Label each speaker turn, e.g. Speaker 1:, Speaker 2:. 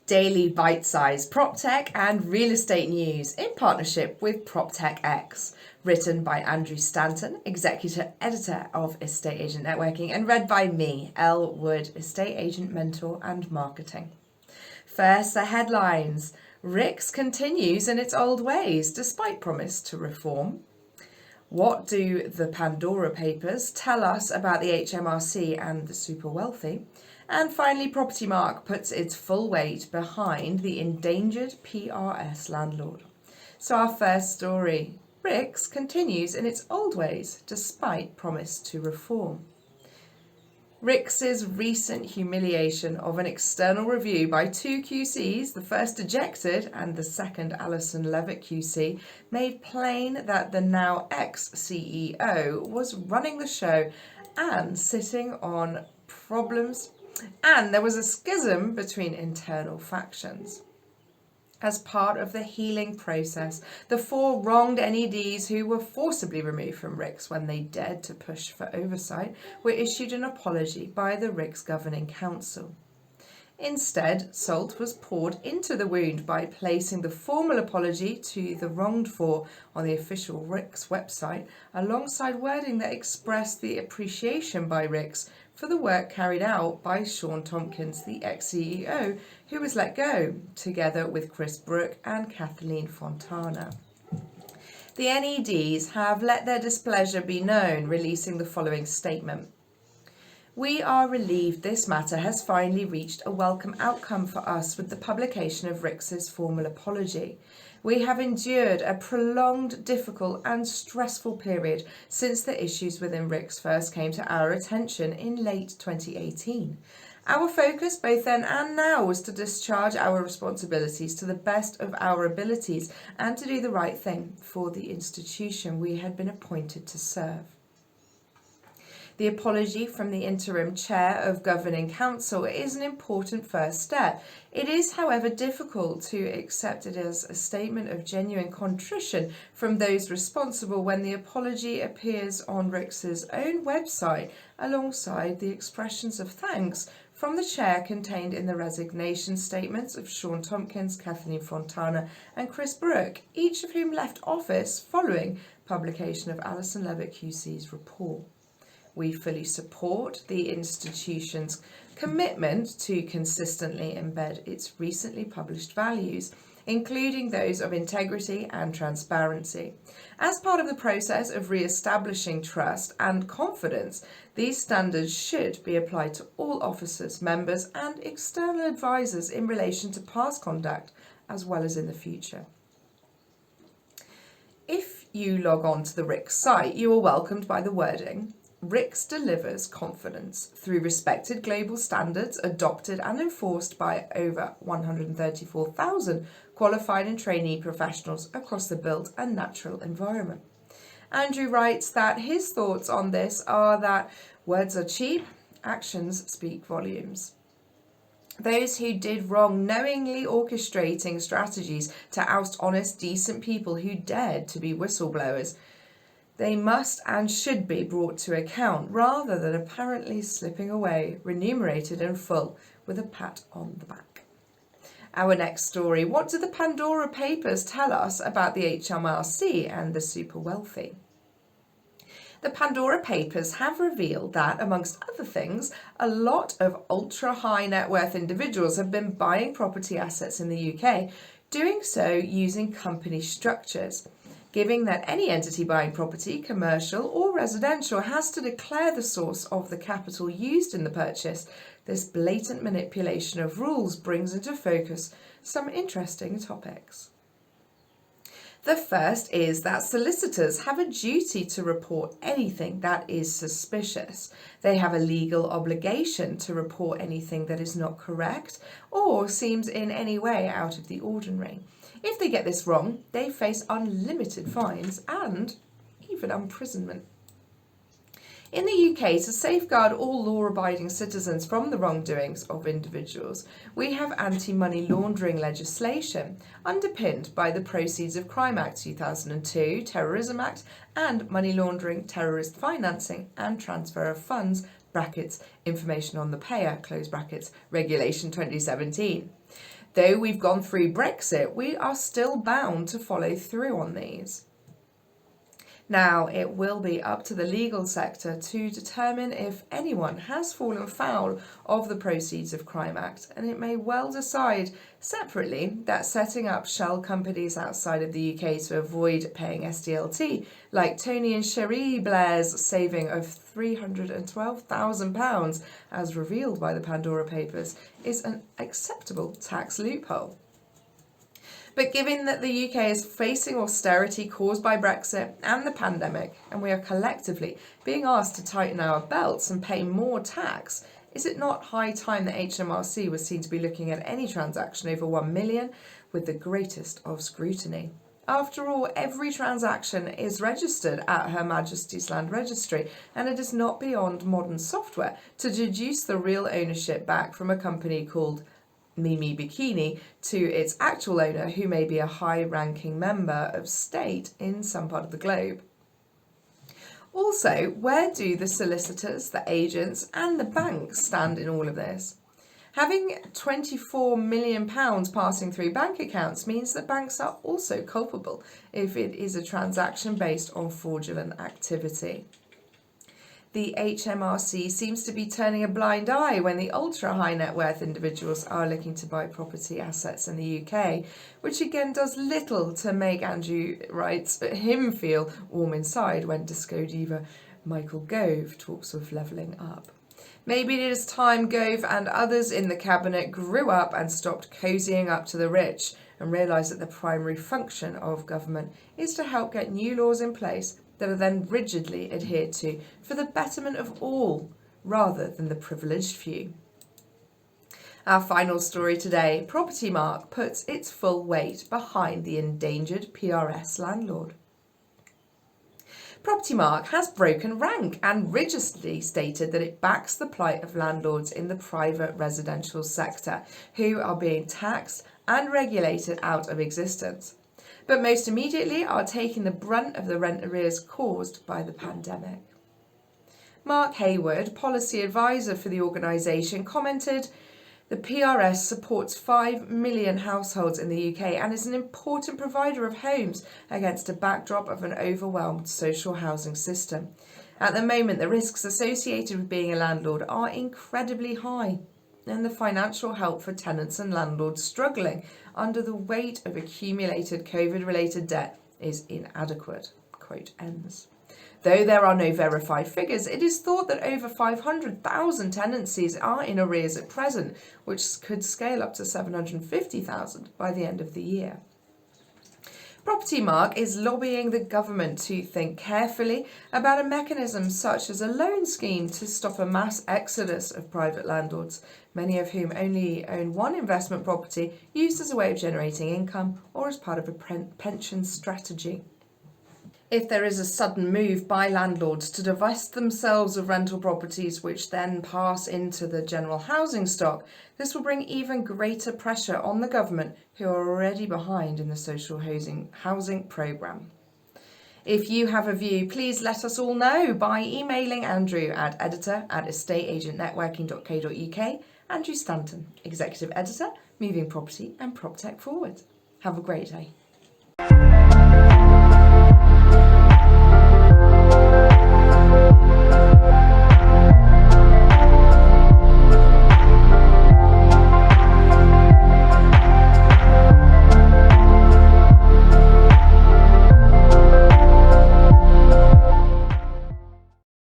Speaker 1: Daily bite-sized PropTech and real estate news in partnership with Proptech-X. Written by Andrew Stanton, Executive Editor of Estate Agent Networking, and read by me, Elle Wood, Estate Agent Mentor and Marketing. First, the headlines. RICS continues in its old ways despite promise to reform. What do the Pandora Papers tell us about the HMRC and the super wealthy? And finally, Property Mark puts its full weight behind the endangered PRS landlord. So our first story, RICS continues in its old ways despite promise to reform. RICS's recent humiliation of an external review by two QCs, the first ejected and the second Alison Levitt QC, made plain that the now ex-CEO was running the show and sitting on problems, and there was a schism between internal factions. As part of the healing process, the four wronged NEDs who were forcibly removed from RICS when they dared to push for oversight were issued an apology by the RICS Governing Council. Instead, salt was poured into the wound by placing the formal apology to the wronged four on the official RICS website, alongside wording that expressed the appreciation by RICS for the work carried out by Sean Tompkins, the ex-CEO, who was let go, together with Chris Brooke and Kathleen Fontana. The NEDs have let their displeasure be known, releasing the following statement. We are relieved this matter has finally reached a welcome outcome for us with the publication of RICS's formal apology. We have endured a prolonged, difficult and stressful period since the issues within RICS first came to our attention in late 2018. Our focus both then and now was to discharge our responsibilities to the best of our abilities and to do the right thing for the institution we had been appointed to serve. The apology from the interim chair of Governing Council is an important first step. It is, however, difficult to accept it as a statement of genuine contrition from those responsible when the apology appears on RICS's own website alongside the expressions of thanks from the chair contained in the resignation statements of Sean Tompkins, Kathleen Fontana and Chris Brooke, each of whom left office following publication of Alison Levitt QC's report. We fully support the institution's commitment to consistently embed its recently published values, including those of integrity and transparency. As part of the process of re-establishing trust and confidence, these standards should be applied to all officers, members and external advisors in relation to past conduct as well as in the future. If you log on to the RICS site, you are welcomed by the wording RICS delivers confidence through respected global standards adopted and enforced by over 134,000 qualified and trainee professionals across the built and natural environment. Andrew writes that his thoughts on this are that words are cheap, actions speak volumes. Those who did wrong knowingly orchestrating strategies to oust honest, decent people who dared to be whistleblowers. They must and should be brought to account rather than apparently slipping away, remunerated in full, with a pat on the back. Our next story, what do the Pandora Papers tell us about the HMRC and the super wealthy? The Pandora Papers have revealed that, amongst other things, a lot of ultra-high net worth individuals have been buying property assets in the UK, doing so using company structures, giving that any entity buying property, commercial or residential, has to declare the source of the capital used in the purchase. This blatant manipulation of rules brings into focus some interesting topics. The first is that solicitors have a duty to report anything that is suspicious. They have a legal obligation to report anything that is not correct or seems in any way out of the ordinary. If they get this wrong, they face unlimited fines and even imprisonment. In the UK, to safeguard all law-abiding citizens from the wrongdoings of individuals, we have anti-money laundering legislation underpinned by the Proceeds of Crime Act 2002, Terrorism Act and Money Laundering, Terrorist Financing and Transfer of Funds (Information on the Payer) Regulation 2017. Though we've gone through Brexit, we are still bound to follow through on these. Now, it will be up to the legal sector to determine if anyone has fallen foul of the Proceeds of Crime Act, and it may well decide separately that setting up shell companies outside of the UK to avoid paying SDLT, like Tony and Cherie Blair's saving of £312,000 as revealed by the Pandora Papers, is an acceptable tax loophole. But given that the UK is facing austerity caused by Brexit and the pandemic, and we are collectively being asked to tighten our belts and pay more tax, is it not high time that HMRC was seen to be looking at any transaction over 1 million with the greatest of scrutiny? After all, every transaction is registered at Her Majesty's Land Registry, and it is not beyond modern software to deduce the real ownership back from a company called Mimi Bikini to its actual owner, who may be a high-ranking member of state in some part of the globe. Also, where do the solicitors, the agents and the banks stand in all of this? Having £24 million passing through bank accounts means that banks are also culpable if it is a transaction based on fraudulent activity. The HMRC seems to be turning a blind eye when the ultra-high net worth individuals are looking to buy property assets in the UK, which again does little to make Andrew writes him feel warm inside when disco diva Michael Gove talks of levelling up. Maybe it is time Gove and others in the cabinet grew up and stopped cozying up to the rich and realised that the primary function of government is to help get new laws in place that are then rigidly adhered to for the betterment of all, rather than the privileged few. Our final story today, Property Mark puts its full weight behind the endangered PRS landlord. Property Mark has broken rank and rigidly stated that it backs the plight of landlords in the private residential sector, who are being taxed and regulated out of existence, but most immediately are taking the brunt of the rent arrears caused by the pandemic. Mark Hayward, policy advisor for the organisation, commented, "The PRS supports 5 million households in the UK and is an important provider of homes against a backdrop of an overwhelmed social housing system. At the moment, the risks associated with being a landlord are incredibly high, and the financial help for tenants and landlords struggling under the weight of accumulated COVID-related debt is inadequate." Quote ends. Though there are no verified figures, it is thought that over 500,000 tenancies are in arrears at present, which could scale up to 750,000 by the end of the year. Property Mark is lobbying the government to think carefully about a mechanism such as a loan scheme to stop a mass exodus of private landlords, many of whom only own one investment property used as a way of generating income or as part of a pension strategy. If there is a sudden move by landlords to divest themselves of rental properties which then pass into the general housing stock, this will bring even greater pressure on the government, who are already behind in the social housing programme. If you have a view, please let us all know by emailing Andrew at editor@estateagentnetworking.co.uk, Andrew Stanton, Executive Editor, Moving Property and PropTech Forward. Have a great day.